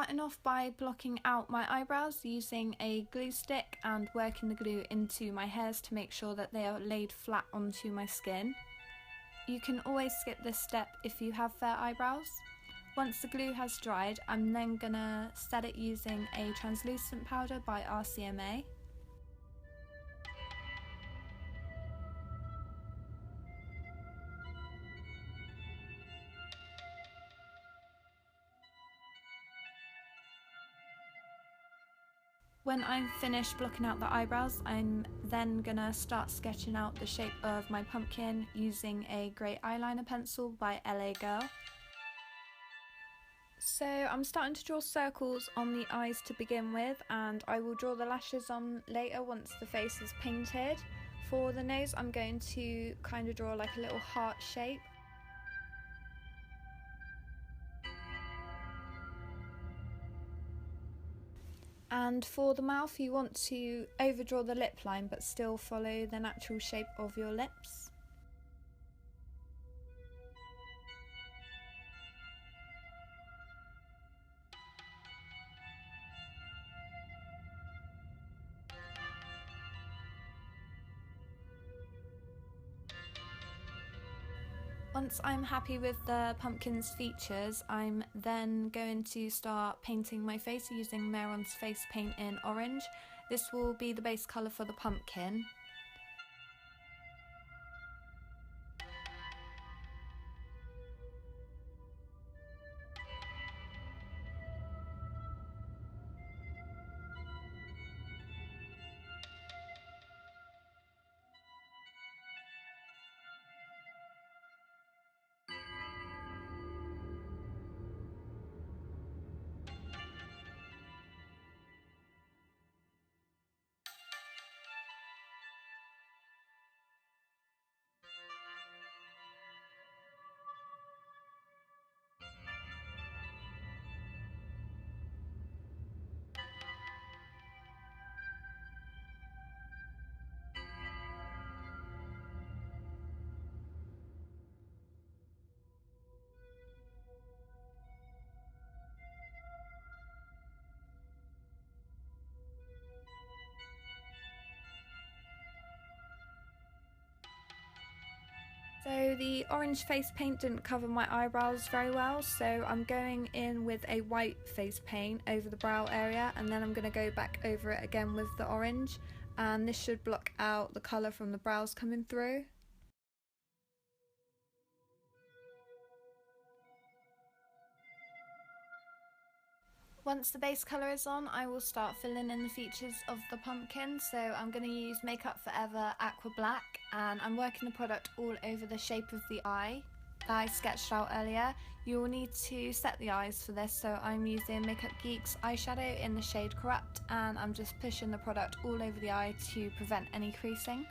starting off by blocking out my eyebrows using a glue stick and working the glue into my hairs to make sure that they are laid flat onto my skin. You can always skip this step if you have fair eyebrows. Once the glue has dried, I'm then gonna set it using a translucent powder by RCMA. When I'm finished blocking out the eyebrows, I'm then gonna start sketching out the shape of my pumpkin using a grey eyeliner pencil by LA Girl. So I'm starting to draw circles on the eyes to begin with, and I will draw the lashes on later once the face is painted. For the nose, I'm going to kind of draw like a little heart shape. And for the mouth, you want to overdraw the lip line but still follow the natural shape of your lips. Once I'm happy with the pumpkin's features, I'm then going to start painting my face using Mehrons Face paint in orange. This will be the base colour for the pumpkin. So the orange face paint didn't cover my eyebrows very well, so I'm going in with a white face paint over the brow area, and then I'm going to go back over it again with the orange, and this should block out the colour from the brows coming through. Once the base colour is on, I will start filling in the features of the pumpkin. So I'm going to use Makeup Forever Aqua Black, and I'm working the product all over the shape of the eye that I sketched out earlier. You will need to set the eyes for this, so I'm using Makeupgeeks eyeshadow in the shade Corrupt, and I'm just pushing the product all over the eye to prevent any creasing.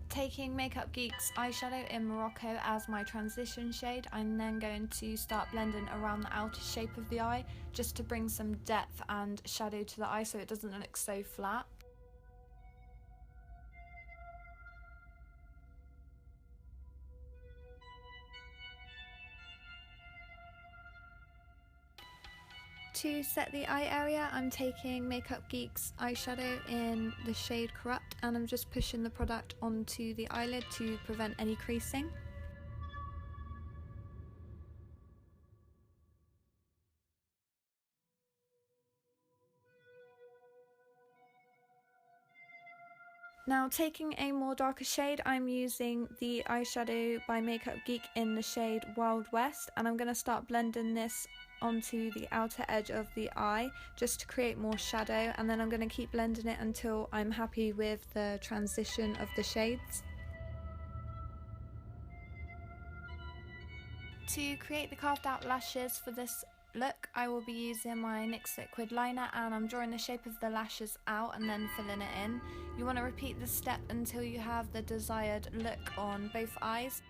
Taking Makeupgeeks eyeshadow in Morocco as my transition shade, I'm then going to start blending around the outer shape of the eye just to bring some depth and shadow to the eye so it doesn't look so flat. To set the eye area, I'm taking Makeupgeeks eyeshadow in the shade Corrupt, and I'm just pushing the product onto the eyelid to prevent any creasing. Now, taking a more darker shade, I'm using the eyeshadow by Makeupgeek in the shade Wild West, and I'm going to start blending this onto the outer edge of the eye just to create more shadow, and then I'm going to keep blending it until I'm happy with the transition of the shades. To create the carved out lashes for this look, I will be using my NYX liquid liner, and I'm drawing the shape of the lashes out and then filling it in. You want to repeat this step until you have the desired look on both eyes.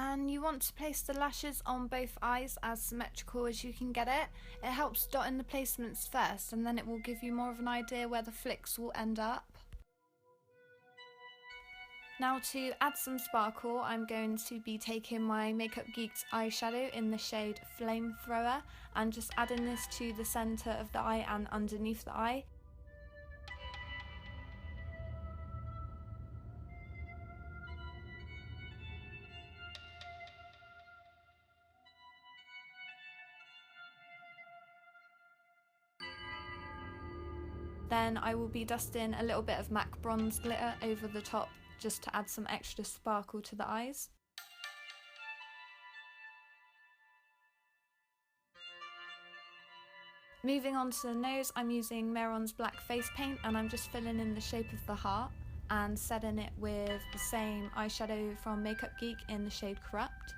And you want to place the lashes on both eyes as symmetrical as you can get it. It helps dot in the placements first, and then it will give you more of an idea where the flicks will end up. Now, to add some sparkle, I'm going to be taking my Makeupgeeks eyeshadow in the shade Flamethrower and just adding this to the centre of the eye and underneath the eye. Then I will be dusting a little bit of MAC bronze glitter over the top just to add some extra sparkle to the eyes. Moving on to the nose, I'm using Mehrons Black Face Paint, and I'm just filling in the shape of the heart and setting it with the same eyeshadow from Makeupgeek in the shade Corrupt.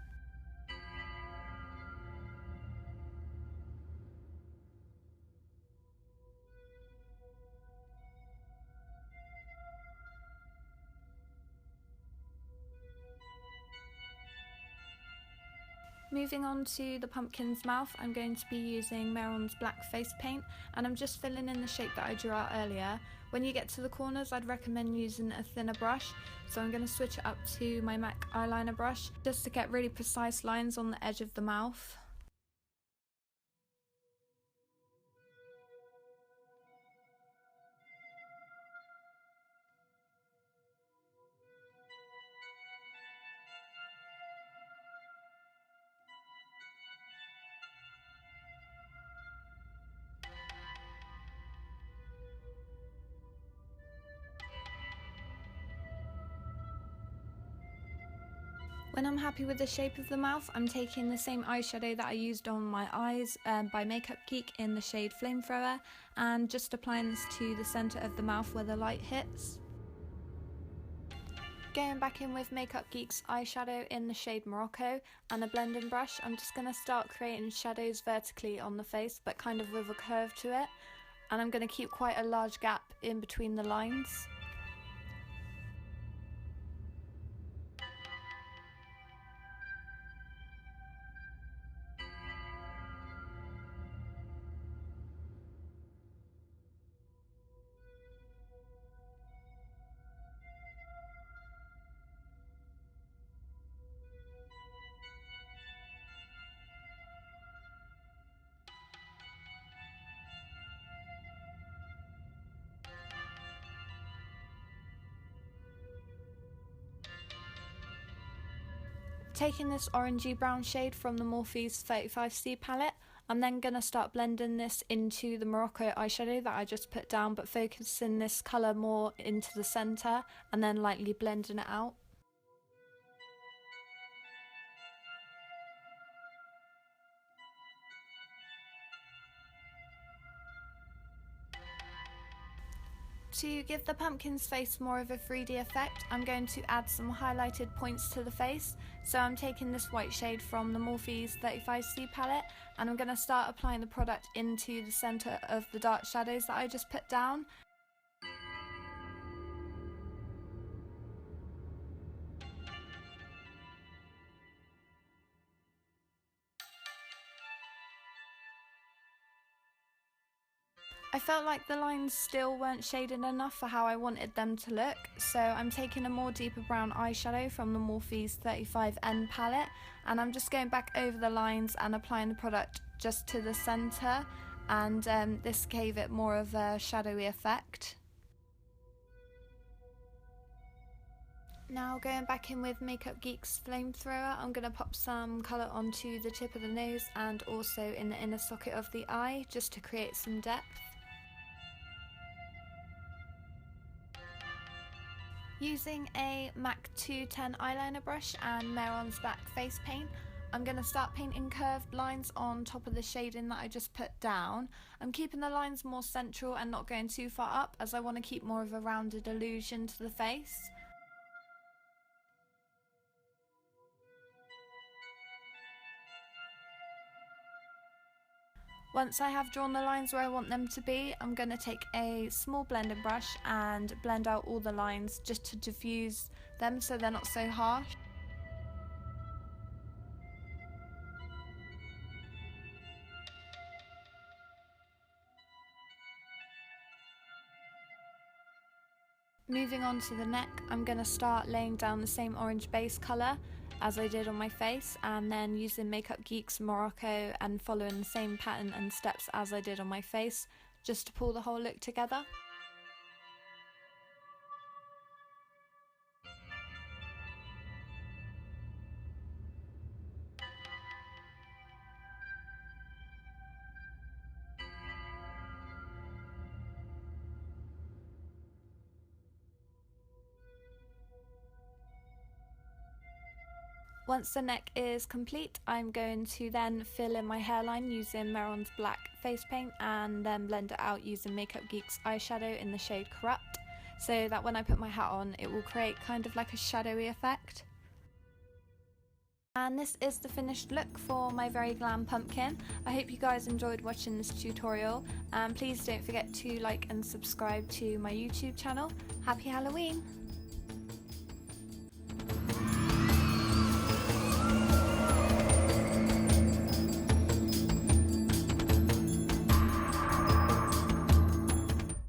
Moving on to the pumpkin's mouth, I'm going to be using Mehrons Black Face Paint, and I'm just filling in the shape that I drew out earlier. When you get to the corners, I'd recommend using a thinner brush, so I'm going to switch it up to my MAC eyeliner brush just to get really precise lines on the edge of the mouth. When I'm happy with the shape of the mouth, I'm taking the same eyeshadow that I used on my eyes by Makeupgeek in the shade Flamethrower, and just applying this to the centre of the mouth where the light hits. Going back in with Makeupgeeks eyeshadow in the shade Morocco and a blending brush, I'm just going to start creating shadows vertically on the face, but kind of with a curve to it, and I'm going to keep quite a large gap in between the lines. Taking this orangey brown shade from the Morphe's 35C palette, I'm then going to start blending this into the Morocco eyeshadow that I just put down, but focusing this colour more into the centre and then lightly blending it out. To give the pumpkin's face more of a 3D effect, I'm going to add some highlighted points to the face. So I'm taking this white shade from the Morphe's 35C palette, and I'm going to start applying the product into the centre of the dark shadows that I just put down. I felt like the lines still weren't shaded enough for how I wanted them to look, so I'm taking a more deeper brown eyeshadow from the Morphe's 35N palette, and I'm just going back over the lines and applying the product just to the centre, and this gave it more of a shadowy effect. Now going back in with Makeupgeeks Flamethrower, I'm going to pop some colour onto the tip of the nose and also in the inner socket of the eye just to create some depth. Using a MAC 210 eyeliner brush and Mehrons Face paint, I'm going to start painting curved lines on top of the shading that I just put down. I'm keeping the lines more central and not going too far up, as I want to keep more of a rounded illusion to the face. Once I have drawn the lines where I want them to be, I'm going to take a small blending brush and blend out all the lines just to diffuse them so they're not so harsh. Moving on to the neck, I'm going to start laying down the same orange base colour as I did on my face, and then using Makeupgeeks Morocco and following the same pattern and steps as I did on my face, just to pull the whole look together. Once the neck is complete, I'm going to then fill in my hairline using Mehrons Face paint and then blend it out using Makeupgeeks eyeshadow in the shade Corrupt, so that when I put my hat on it will create kind of like a shadowy effect. And this is the finished look for my very glam pumpkin. I hope you guys enjoyed watching this tutorial, and please don't forget to like and subscribe to my YouTube channel. Happy Halloween!